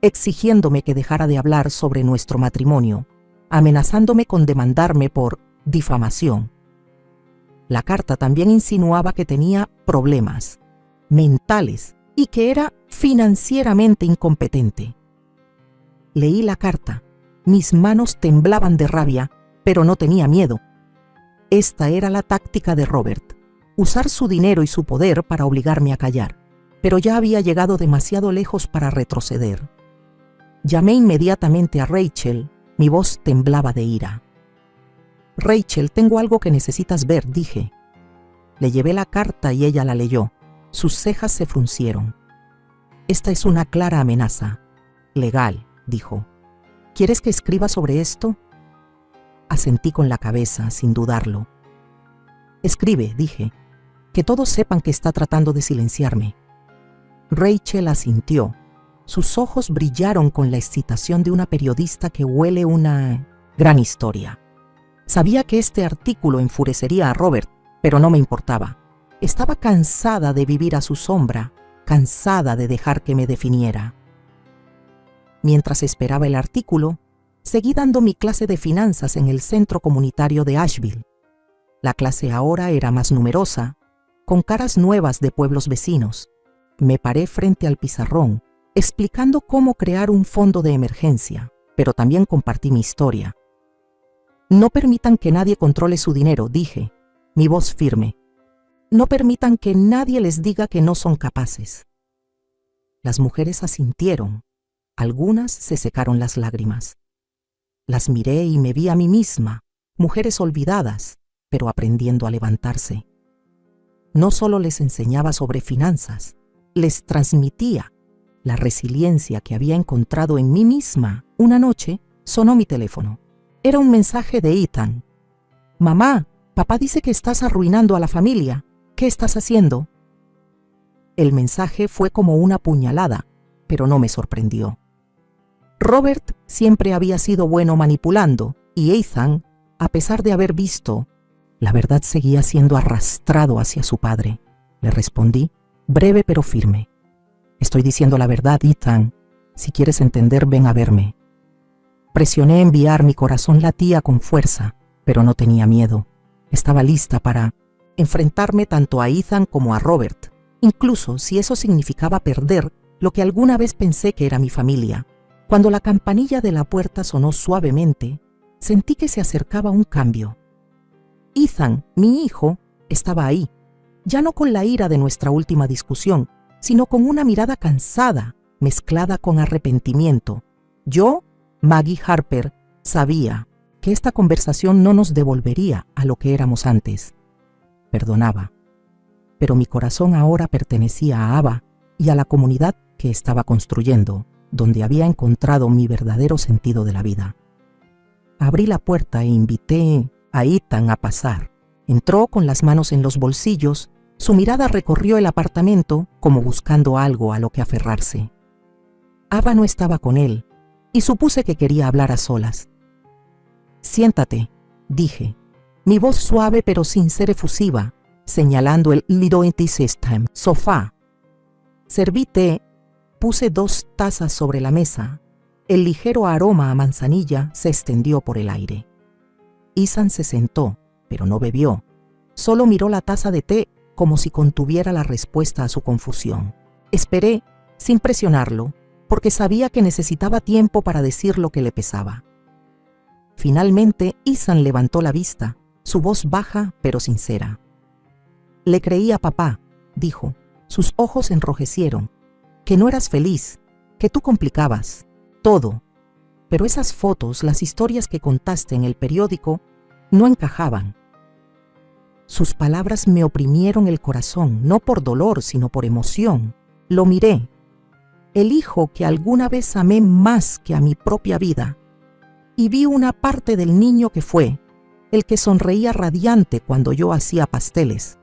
exigiéndome que dejara de hablar sobre nuestro matrimonio, amenazándome con demandarme por difamación. La carta también insinuaba que tenía problemas mentales y que era financieramente incompetente. Leí la carta. Mis manos temblaban de rabia, pero no tenía miedo. Esta era la táctica de Robert, usar su dinero y su poder para obligarme a callar, pero ya había llegado demasiado lejos para retroceder. Llamé inmediatamente a Rachel, mi voz temblaba de ira. «Rachel, tengo algo que necesitas ver», dije. Le llevé la carta y ella la leyó. Sus cejas se fruncieron. «Esta es una clara amenaza. Legal», dijo. «¿Quieres que escriba sobre esto?» Asentí con la cabeza, sin dudarlo. «Escribe», dije. «Que todos sepan que está tratando de silenciarme». Rachel asintió. Sus ojos brillaron con la excitación de una periodista que huele una gran historia. Sabía que este artículo enfurecería a Robert, pero no me importaba. Estaba cansada de vivir a su sombra, cansada de dejar que me definiera. Mientras esperaba el artículo, seguí dando mi clase de finanzas en el centro comunitario de Asheville. La clase ahora era más numerosa, con caras nuevas de pueblos vecinos. Me paré frente al pizarrón, explicando cómo crear un fondo de emergencia, pero también compartí mi historia. No permitan que nadie controle su dinero, dije, mi voz firme. No permitan que nadie les diga que no son capaces. Las mujeres asintieron. Algunas se secaron las lágrimas. Las miré y me vi a mí misma, mujeres olvidadas, pero aprendiendo a levantarse. No solo les enseñaba sobre finanzas, les transmitía la resiliencia que había encontrado en mí misma. Una noche sonó mi teléfono. Era un mensaje de Ethan. «Mamá, papá dice que estás arruinando a la familia. ¿Qué estás haciendo?» El mensaje fue como una puñalada, pero no me sorprendió. Robert siempre había sido bueno manipulando y Ethan, a pesar de haber visto, la verdad seguía siendo arrastrado hacia su padre. Le respondí, breve pero firme. «Estoy diciendo la verdad, Ethan. Si quieres entender, ven a verme». Presioné enviar, mi corazón latía con fuerza, pero no tenía miedo. Estaba lista para enfrentarme tanto a Ethan como a Robert, incluso si eso significaba perder lo que alguna vez pensé que era mi familia. Cuando la campanilla de la puerta sonó suavemente, sentí que se acercaba un cambio. Ethan, mi hijo, estaba ahí, ya no con la ira de nuestra última discusión, sino con una mirada cansada, mezclada con arrepentimiento. Yo, Maggie Harper, sabía que esta conversación no nos devolvería a lo que éramos antes. Perdonaba, pero mi corazón ahora pertenecía a Ava y a la comunidad que estaba construyendo, donde había encontrado mi verdadero sentido de la vida. Abrí la puerta e invité a Ethan a pasar. Entró con las manos en los bolsillos, su mirada recorrió el apartamento como buscando algo a lo que aferrarse. Ava no estaba con él, y supuse que quería hablar a solas. «Siéntate», dije, mi voz suave pero sin ser efusiva, señalando el Lidonity System sofá. Serví té, puse 2 tazas sobre la mesa. El ligero aroma a manzanilla se extendió por el aire. Ethan se sentó, pero no bebió. Solo miró la taza de té como si contuviera la respuesta a su confusión. Esperé, sin presionarlo, porque sabía que necesitaba tiempo para decir lo que le pesaba. Finalmente, Ethan levantó la vista, su voz baja pero sincera. «Le creí a papá», dijo. Sus ojos enrojecieron. «Que no eras feliz, que tú complicabas todo. Pero esas fotos, las historias que contaste en el periódico, no encajaban». Sus palabras me oprimieron el corazón, no por dolor, sino por emoción. Lo miré. El hijo que alguna vez amé más que a mi propia vida. Y vi una parte del niño que fue, el que sonreía radiante cuando yo hacía pasteles.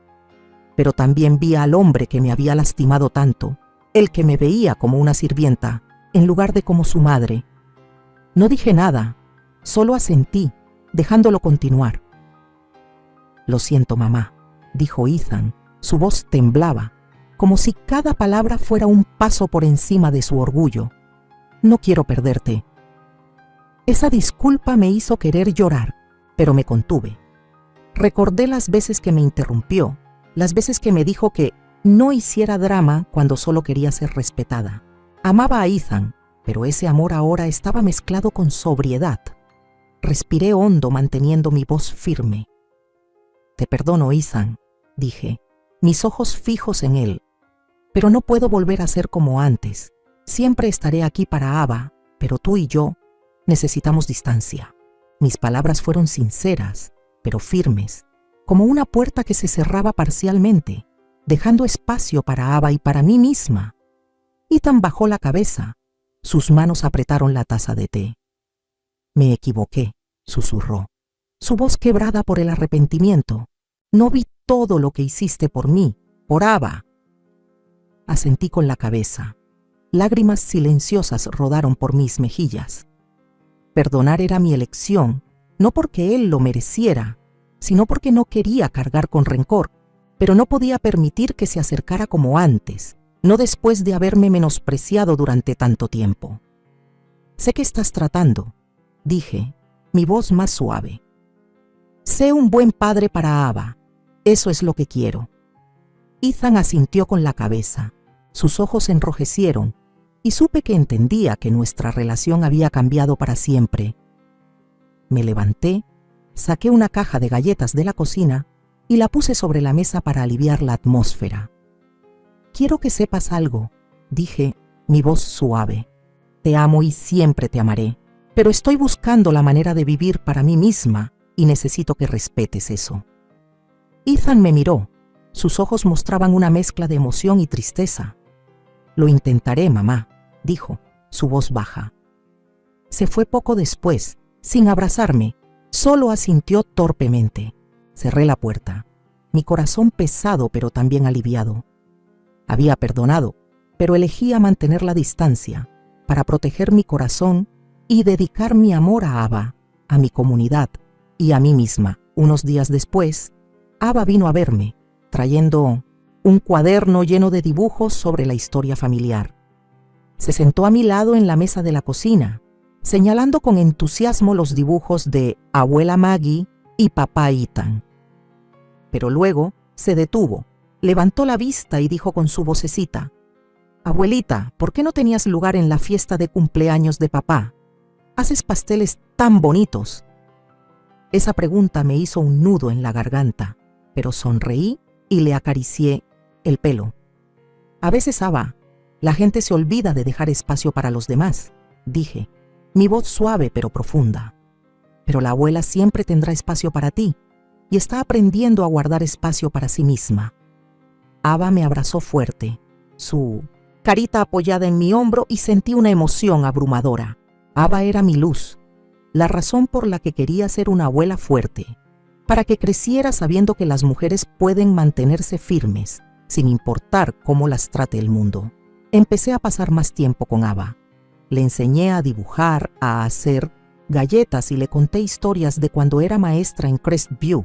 Pero también vi al hombre que me había lastimado tanto, el que me veía como una sirvienta, en lugar de como su madre. No dije nada, solo asentí, dejándolo continuar. «Lo siento, mamá», dijo Ethan. Su voz temblaba, como si cada palabra fuera un paso por encima de su orgullo. «No quiero perderte». Esa disculpa me hizo querer llorar, pero me contuve. Recordé las veces que me interrumpió, las veces que me dijo que no hiciera drama cuando solo quería ser respetada. Amaba a Ethan, pero ese amor ahora estaba mezclado con sobriedad. Respiré hondo manteniendo mi voz firme. «Te perdono, Ethan», dije, mis ojos fijos en él. «Pero no puedo volver a ser como antes. Siempre estaré aquí para Ava, pero tú y yo necesitamos distancia». Mis palabras fueron sinceras, pero firmes, como una puerta que se cerraba parcialmente, dejando espacio para Ava y para mí misma. Ethan bajó la cabeza. Sus manos apretaron la taza de té. «Me equivoqué», susurró, su voz quebrada por el arrepentimiento. «No vi todo lo que hiciste por mí, por Ava». Asentí con la cabeza. Lágrimas silenciosas rodaron por mis mejillas. Perdonar era mi elección, no porque él lo mereciera, sino porque no quería cargar con rencor, pero no podía permitir que se acercara como antes, no después de haberme menospreciado durante tanto tiempo. «Sé que estás tratando», dije, mi voz más suave. «Sé un buen padre para Ava. Eso es lo que quiero». Ethan asintió con la cabeza. Sus ojos se enrojecieron y supe que entendía que nuestra relación había cambiado para siempre. Me levanté, saqué una caja de galletas de la cocina y la puse sobre la mesa para aliviar la atmósfera. «Quiero que sepas algo», dije, mi voz suave. «Te amo y siempre te amaré, pero estoy buscando la manera de vivir para mí misma y necesito que respetes eso». Ethan me miró. Sus ojos mostraban una mezcla de emoción y tristeza. «Lo intentaré, mamá», dijo, su voz baja. Se fue poco después, sin abrazarme, solo asintió torpemente. Cerré la puerta, mi corazón pesado pero también aliviado. Había perdonado, pero elegía mantener la distancia para proteger mi corazón y dedicar mi amor a Ava, a mi comunidad y a mí misma. Unos días después, Ava vino a verme, trayendo un cuaderno lleno de dibujos sobre la historia familiar. Se sentó a mi lado en la mesa de la cocina, señalando con entusiasmo los dibujos de abuela Maggie y papá Ethan. Pero luego se detuvo, levantó la vista y dijo con su vocecita: «Abuelita, ¿por qué no tenías lugar en la fiesta de cumpleaños de papá? Haces pasteles tan bonitos». Esa pregunta me hizo un nudo en la garganta, pero sonreí y le acaricié el pelo. «A veces, Ava, la gente se olvida de dejar espacio para los demás», dije, mi voz suave pero profunda. «Pero la abuela siempre tendrá espacio para ti y está aprendiendo a guardar espacio para sí misma». Ava me abrazó fuerte, su carita apoyada en mi hombro, y sentí una emoción abrumadora. Ava era mi luz, la razón por la que quería ser una abuela fuerte, para que creciera sabiendo que las mujeres pueden mantenerse firmes, sin importar cómo las trate el mundo. Empecé a pasar más tiempo con Ava. Le enseñé a dibujar, a hacer galletas y le conté historias de cuando era maestra en Crestview,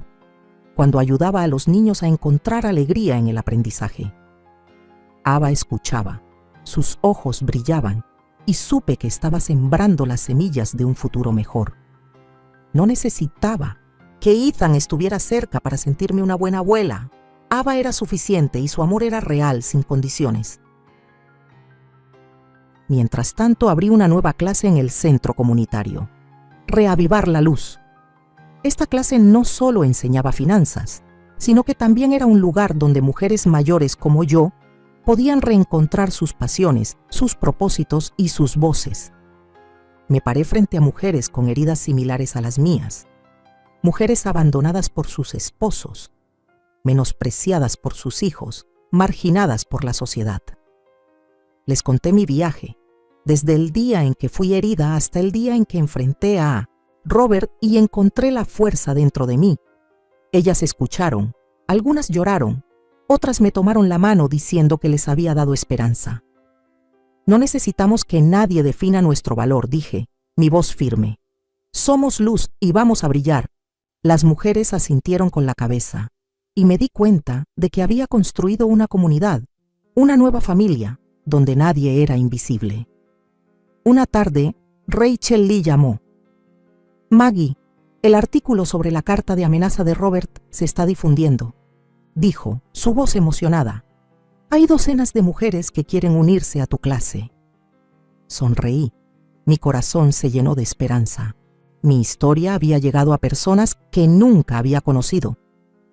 cuando ayudaba a los niños a encontrar alegría en el aprendizaje. Ava escuchaba, sus ojos brillaban y supe que estaba sembrando las semillas de un futuro mejor. No necesitaba que Ethan estuviera cerca para sentirme una buena abuela. Ava era suficiente y su amor era real, sin condiciones. Mientras tanto, abrí una nueva clase en el centro comunitario. Reavivar la luz. Esta clase no solo enseñaba finanzas, sino que también era un lugar donde mujeres mayores como yo podían reencontrar sus pasiones, sus propósitos y sus voces. Me paré frente a mujeres con heridas similares a las mías, mujeres abandonadas por sus esposos, menospreciadas por sus hijos, marginadas por la sociedad. Les conté mi viaje, desde el día en que fui herida hasta el día en que enfrenté a Robert y encontré la fuerza dentro de mí. Ellas escucharon, algunas lloraron, otras me tomaron la mano diciendo que les había dado esperanza. «No necesitamos que nadie defina nuestro valor», dije, mi voz firme. «Somos luz y vamos a brillar». Las mujeres asintieron con la cabeza, y me di cuenta de que había construido una comunidad, una nueva familia, donde nadie era invisible. Una tarde, Rachel Lee llamó. «Maggie, el artículo sobre la carta de amenaza de Robert se está difundiendo», dijo, su voz emocionada. «Hay docenas de mujeres que quieren unirse a tu clase». Sonreí. Mi corazón se llenó de esperanza. Mi historia había llegado a personas que nunca había conocido,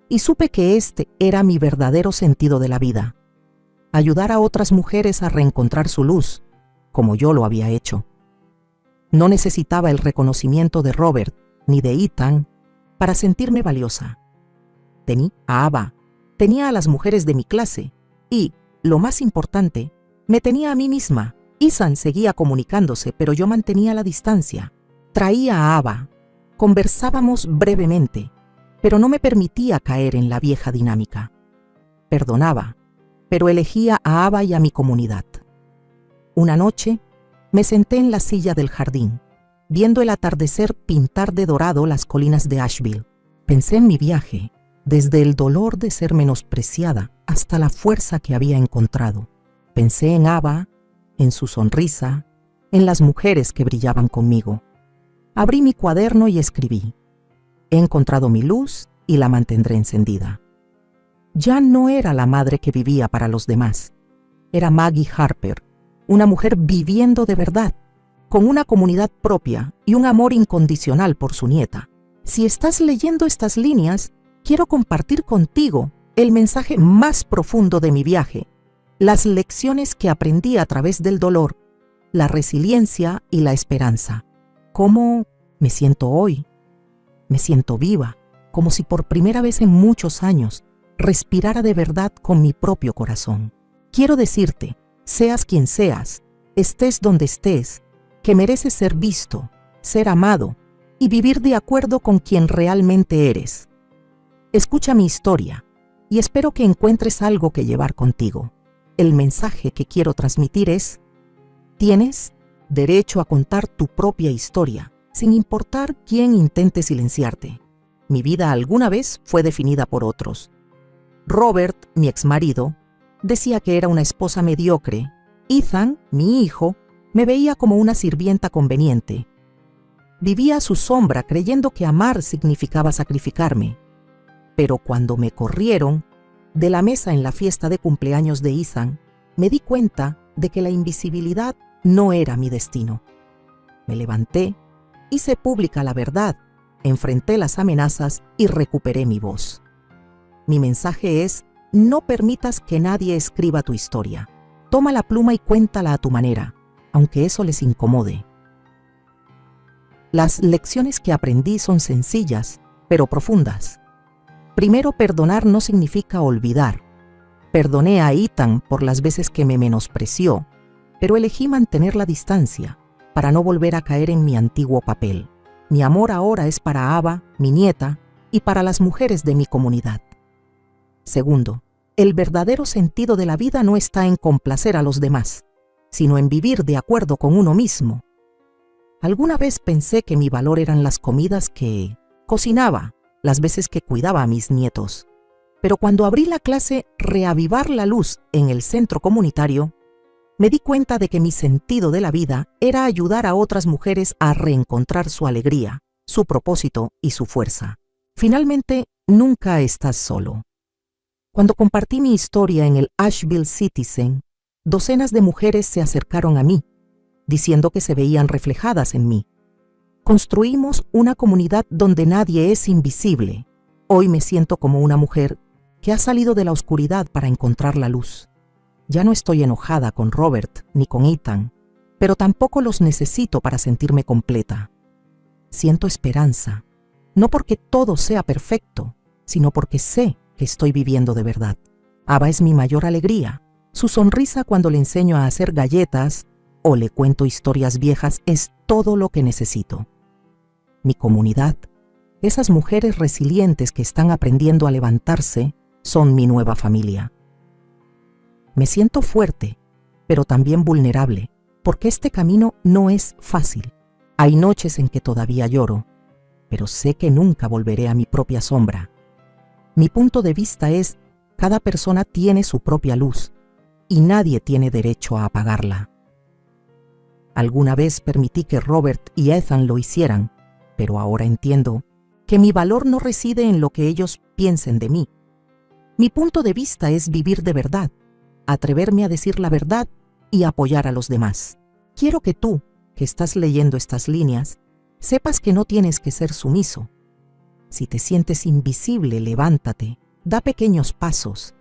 y supe que este era mi verdadero sentido de la vida: ayudar a otras mujeres a reencontrar su luz, como yo lo había hecho. No necesitaba el reconocimiento de Robert ni de Ethan para sentirme valiosa. Tenía a Ava, tenía a las mujeres de mi clase y, lo más importante, me tenía a mí misma. Ethan seguía comunicándose, pero yo mantenía la distancia. Traía a Ava, conversábamos brevemente, pero no me permitía caer en la vieja dinámica. Perdonaba, pero elegía a Ava y a mi comunidad. Una noche, me senté en la silla del jardín, viendo el atardecer pintar de dorado las colinas de Asheville. Pensé en mi viaje, desde el dolor de ser menospreciada hasta la fuerza que había encontrado. Pensé en Ava, en su sonrisa, en las mujeres que brillaban conmigo. Abrí mi cuaderno y escribí: «He encontrado mi luz y la mantendré encendida». Ya no era la madre que vivía para los demás. era Maggie Harper, una mujer viviendo de verdad, con una comunidad propia y un amor incondicional por su nieta. Si estás leyendo estas líneas, quiero compartir contigo el mensaje más profundo de mi viaje, las lecciones que aprendí a través del dolor, la resiliencia y la esperanza. ¿Cómo me siento hoy? Me siento viva, como si por primera vez en muchos años respirara de verdad con mi propio corazón. Quiero decirte, seas quien seas, estés donde estés, que mereces ser visto, ser amado y vivir de acuerdo con quien realmente eres. Escucha mi historia y espero que encuentres algo que llevar contigo. El mensaje que quiero transmitir es: tienes derecho a contar tu propia historia, sin importar quién intente silenciarte. Mi vida alguna vez fue definida por otros. Robert, mi exmarido, decía que era una esposa mediocre. Ethan, mi hijo, me veía como una sirvienta conveniente. Vivía a su sombra creyendo que amar significaba sacrificarme. Pero cuando me corrieron de la mesa en la fiesta de cumpleaños de Ethan, me di cuenta de que la invisibilidad no era mi destino. Me levanté, hice pública la verdad, enfrenté las amenazas y recuperé mi voz. Mi mensaje es: no permitas que nadie escriba tu historia. Toma la pluma y cuéntala a tu manera, aunque eso les incomode. Las lecciones que aprendí son sencillas, pero profundas. Primero, perdonar no significa olvidar. Perdoné a Ethan por las veces que me menospreció, pero elegí mantener la distancia para no volver a caer en mi antiguo papel. Mi amor ahora es para Ava, mi nieta, y para las mujeres de mi comunidad. Segundo, el verdadero sentido de la vida no está en complacer a los demás, sino en vivir de acuerdo con uno mismo. Alguna vez pensé que mi valor eran las comidas que cocinaba, las veces que cuidaba a mis nietos. Pero cuando abrí la clase Reavivar la Luz en el centro comunitario, me di cuenta de que mi sentido de la vida era ayudar a otras mujeres a reencontrar su alegría, su propósito y su fuerza. Finalmente, nunca estás solo. Cuando compartí mi historia en el Asheville Citizen, docenas de mujeres se acercaron a mí, diciendo que se veían reflejadas en mí. Construimos una comunidad donde nadie es invisible. Hoy me siento como una mujer que ha salido de la oscuridad para encontrar la luz. Ya no estoy enojada con Robert ni con Ethan, pero tampoco los necesito para sentirme completa. Siento esperanza, no porque todo sea perfecto, sino porque sé que estoy viviendo de verdad. Ava es mi mayor alegría. Su sonrisa cuando le enseño a hacer galletas o le cuento historias viejas es todo lo que necesito. Mi comunidad, esas mujeres resilientes que están aprendiendo a levantarse, son mi nueva familia. Me siento fuerte, pero también vulnerable, porque este camino no es fácil. Hay noches en que todavía lloro, pero sé que nunca volveré a mi propia sombra. Mi punto de vista es: cada persona tiene su propia luz y nadie tiene derecho a apagarla. Alguna vez permití que Robert y Ethan lo hicieran, pero ahora entiendo que mi valor no reside en lo que ellos piensen de mí. Mi punto de vista es vivir de verdad, atreverme a decir la verdad y apoyar a los demás. Quiero que tú, que estás leyendo estas líneas, sepas que no tienes que ser sumiso. Si te sientes invisible, levántate, da pequeños pasos.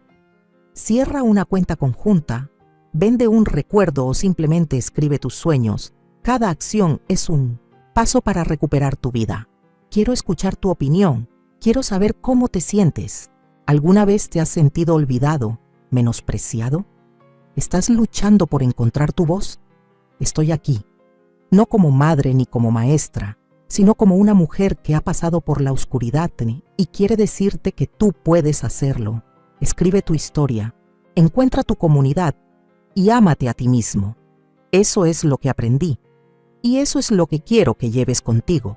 Cierra una cuenta conjunta, vende un recuerdo o simplemente escribe tus sueños. Cada acción es un paso para recuperar tu vida. Quiero escuchar tu opinión. Quiero saber cómo te sientes. ¿Alguna vez te has sentido olvidado, menospreciado? ¿Estás luchando por encontrar tu voz? Estoy aquí, no como madre ni como maestra, sino como una mujer que ha pasado por la oscuridad y quiere decirte que tú puedes hacerlo. Escribe tu historia, encuentra tu comunidad y ámate a ti mismo. Eso es lo que aprendí y eso es lo que quiero que lleves contigo.